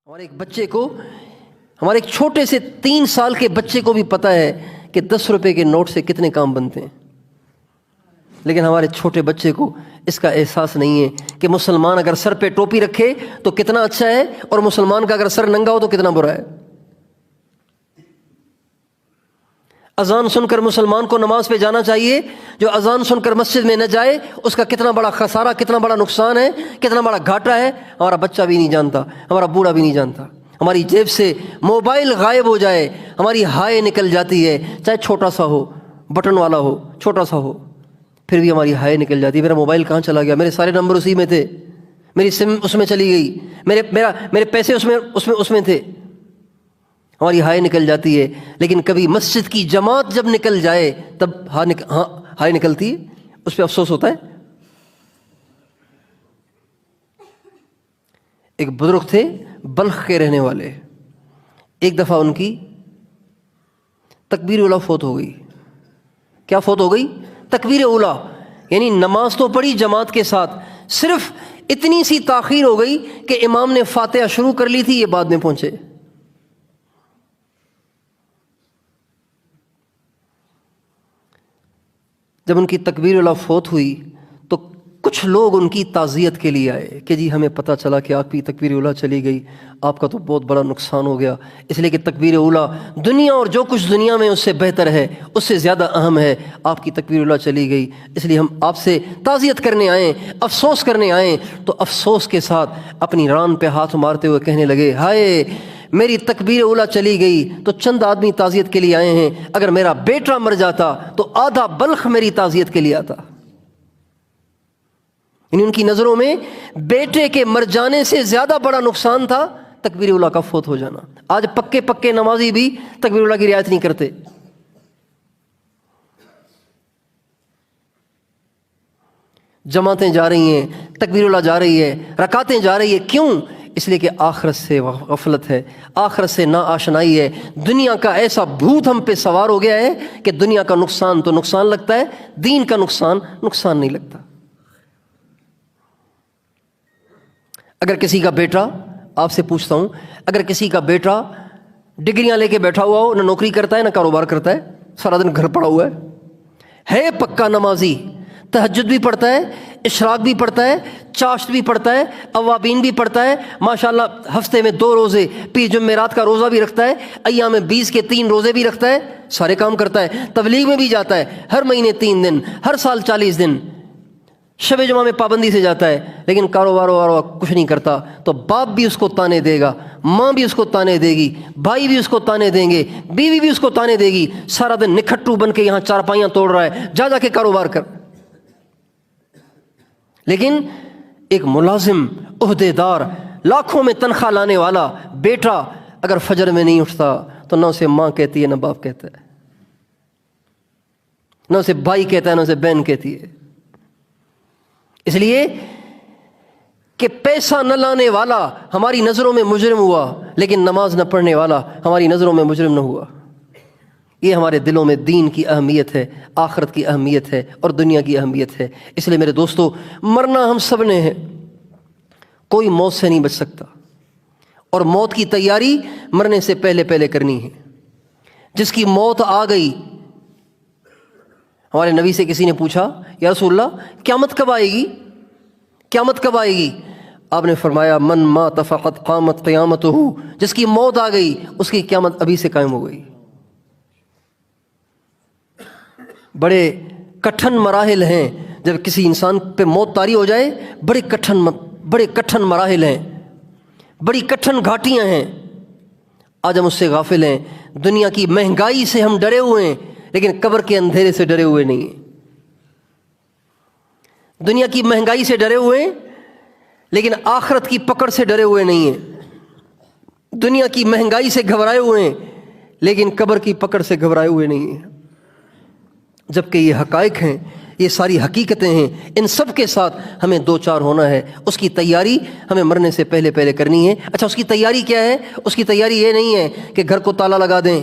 ہمارے ایک بچے کو، ہمارے ایک چھوٹے سے 3 سال کے بچے کو بھی پتہ ہے کہ 10 روپے کے نوٹ سے کتنے کام بنتے ہیں، لیکن ہمارے چھوٹے بچے کو اس کا احساس نہیں ہے کہ مسلمان اگر سر پہ ٹوپی رکھے تو کتنا اچھا ہے، اور مسلمان کا اگر سر ننگا ہو تو کتنا برا ہے۔ اذان سن کر مسلمان کو نماز پہ جانا چاہیے، جو اذان سن کر مسجد میں نہ جائے اس کا کتنا بڑا خسارہ، کتنا بڑا نقصان ہے، کتنا بڑا گھاٹا ہے، ہمارا بچہ بھی نہیں جانتا، ہمارا بوڑھا بھی نہیں جانتا۔ ہماری جیب سے موبائل غائب ہو جائے، ہماری ہائے نکل جاتی ہے، چاہے چھوٹا سا ہو، بٹن والا ہو، چھوٹا سا ہو، پھر بھی ہماری ہائے نکل جاتی ہے۔ میرا موبائل کہاں چلا گیا؟ میرے سارے نمبر اسی میں تھے، میری سم اس میں چلی گئی، میرے پیسے اس میں تھے، ہماری ہائے نکل جاتی ہے۔ لیکن کبھی مسجد کی جماعت جب نکل جائے تب ہائے نکلتی ہے، اس پہ افسوس ہوتا ہے۔ ایک بزرگ تھے بلخ کے رہنے والے، ایک دفعہ ان کی تکبیر اولیٰ فوت ہو گئی۔ کیا فوت ہو گئی؟ تکبیر اولیٰ، یعنی نماز تو پڑھی جماعت کے ساتھ، صرف اتنی سی تاخیر ہو گئی کہ امام نے فاتحہ شروع کر لی تھی، یہ بعد میں پہنچے۔ جب ان کی تکبیر اولیٰ فوت ہوئی تو کچھ لوگ ان کی تعزیت کے لیے آئے کہ جی ہمیں پتہ چلا کہ آپ کی تکبیر اولیٰ چلی گئی، آپ کا تو بہت بڑا نقصان ہو گیا، اس لیے کہ تکبیر اولیٰ دنیا اور جو کچھ دنیا میں اس سے بہتر ہے، اس سے زیادہ اہم ہے، آپ کی تکبیر اولیٰ چلی گئی، اس لیے ہم آپ سے تعزیت کرنے آئیں، افسوس کرنے آئیں۔ تو افسوس کے ساتھ اپنی ران پہ ہاتھ مارتے ہوئے کہنے لگے، ہائے میری تکبیر اولیٰ چلی گئی تو چند آدمی تعزیت کے لیے آئے ہیں، اگر میرا بیٹا مر جاتا تو آدھا بلخ میری تعزیت کے لیے آتا۔ یعنی ان کی نظروں میں بیٹے کے مر جانے سے زیادہ بڑا نقصان تھا تکبیر اولیٰ کا فوت ہو جانا۔ آج پکے نمازی بھی تکبیر اولیٰ کی رعایت نہیں کرتے۔ جماعتیں جا رہی ہیں، تکبیر اولیٰ جا رہی ہے، رکعتیں جا رہی ہے، کیوں؟ اس لیے کہ آخرت سے غفلت ہے، آخرت سے نا آشنائی ہے۔ دنیا کا ایسا بھوت ہم پہ سوار ہو گیا ہے کہ دنیا کا نقصان تو نقصان لگتا ہے، دین کا نقصان نہیں لگتا۔ اگر کسی کا بیٹا، آپ سے پوچھتا ہوں، اگر کسی کا بیٹا ڈگریاں لے کے بیٹھا ہوا ہو، نہ نوکری کرتا ہے نہ کاروبار کرتا ہے، سارا دن گھر پڑا ہوا ہے پکا نمازی، تہجد بھی پڑھتا ہے، اشراق بھی پڑھتا ہے، چاشت بھی پڑھتا ہے، اوابین بھی پڑھتا ہے، ماشاءاللہ ہفتے میں 2 روزے، پیر جمعرات کا روزہ بھی رکھتا ہے، ایام 20 کے 3 روزے بھی رکھتا ہے، سارے کام کرتا ہے، تبلیغ میں بھی جاتا ہے، ہر مہینے 3 دن، ہر سال 40 دن، شب جمعہ میں پابندی سے جاتا ہے، لیکن کاروبار کچھ نہیں کرتا، تو باپ بھی اس کو تانے دے گا، ماں بھی اس کو تانے دے گی، بھائی بھی اس کو تانے دیں گے، بیوی بھی اس کو تانے دے گی، سارا دن نکھٹو بن کے یہاں چارپائیاں توڑ رہا ہے، جا کے کاروبار کر۔ لیکن ایک ملازم، عہدے دار، لاکھوں میں تنخواہ لانے والا بیٹا اگر فجر میں نہیں اٹھتا تو نہ اسے ماں کہتی ہے نہ باپ کہتا ہے، نہ اسے بھائی کہتا ہے نہ اسے بہن کہتی ہے۔ اس لیے کہ پیسہ نہ لانے والا ہماری نظروں میں مجرم ہوا، لیکن نماز نہ پڑھنے والا ہماری نظروں میں مجرم نہ ہوا۔ یہ ہمارے دلوں میں دین کی اہمیت ہے، آخرت کی اہمیت ہے اور دنیا کی اہمیت ہے۔ اس لیے میرے دوستو، مرنا ہم سب نے ہے، کوئی موت سے نہیں بچ سکتا، اور موت کی تیاری مرنے سے پہلے کرنی ہے۔ جس کی موت آ گئی، ہمارے نبی سے کسی نے پوچھا، یا رسول اللہ قیامت کب آئے گی؟ قیامت کب آئے گی؟ آپ نے فرمایا، من مات فقد قامت قیامتہ، جس کی موت آ گئی اس کی قیامت ابھی سے قائم ہو گئی۔ بڑے کٹھن مراحل ہیں، جب کسی انسان پہ موت طاری ہو جائے، بڑے کٹھن مراحل ہیں، بڑی کٹھن گھاٹیاں ہیں۔ آج ہم اس سے غافل ہیں۔ دنیا کی مہنگائی سے ہم ڈرے ہوئے ہیں، لیکن قبر کے اندھیرے سے ڈرے ہوئے نہیں ہیں۔ دنیا کی مہنگائی سے ڈرے ہوئے ہیں، لیکن آخرت کی پکڑ سے ڈرے ہوئے نہیں ہیں۔ دنیا کی مہنگائی سے گھبرائے ہوئے ہیں، لیکن قبر کی پکڑ سے گھبرائے ہوئے نہیں ہیں۔ جبکہ یہ حقائق ہیں، یہ ساری حقیقتیں ہیں، ان سب کے ساتھ ہمیں دو چار ہونا ہے۔ اس کی تیاری ہمیں مرنے سے پہلے کرنی ہے۔ اچھا، اس کی تیاری کیا ہے؟ اس کی تیاری یہ نہیں ہے کہ گھر کو تالا لگا دیں،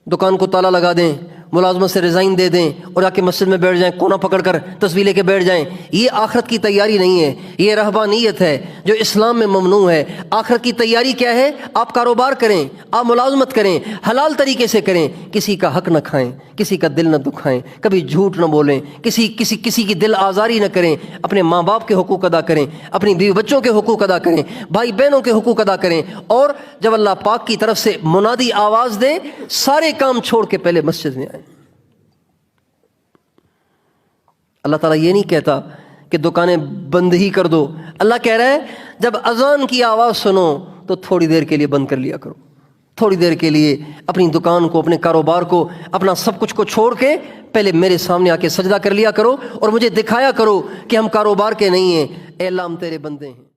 دکان کو تالا لگا دیں، ملازمت سے ریزائن دے دیں اور آ کے مسجد میں بیٹھ جائیں، کونا پکڑ کر تصویر لے کے بیٹھ جائیں، یہ آخرت کی تیاری نہیں ہے، یہ رہبانیت ہے جو اسلام میں ممنوع ہے۔ آخرت کی تیاری کیا ہے؟ آپ کاروبار کریں، آپ ملازمت کریں، حلال طریقے سے کریں، کسی کا حق نہ کھائیں، کسی کا دل نہ دکھائیں، کبھی جھوٹ نہ بولیں، کسی کی دل آزاری نہ کریں، اپنے ماں باپ کے حقوق ادا کریں، اپنی بیوی بچوں کے حقوق ادا کریں، بھائی بہنوں کے حقوق ادا کریں، اور جب اللہ پاک کی طرف سے منادی آواز دے سارے کام چھوڑ کے پہلے مسجد میں آئیں۔ اللہ تعالیٰ یہ نہیں کہتا کہ دکانیں بند ہی کر دو، اللہ کہہ رہا ہے جب اذان کی آواز سنو تو تھوڑی دیر کے لیے بند کر لیا کرو، تھوڑی دیر کے لیے اپنی دکان کو، اپنے کاروبار کو، اپنا سب کچھ کو چھوڑ کے پہلے میرے سامنے آ کے سجدہ کر لیا کرو اور مجھے دکھایا کرو کہ ہم کاروبار کے نہیں ہیں، اے اللہ ہم تیرے بندے ہیں۔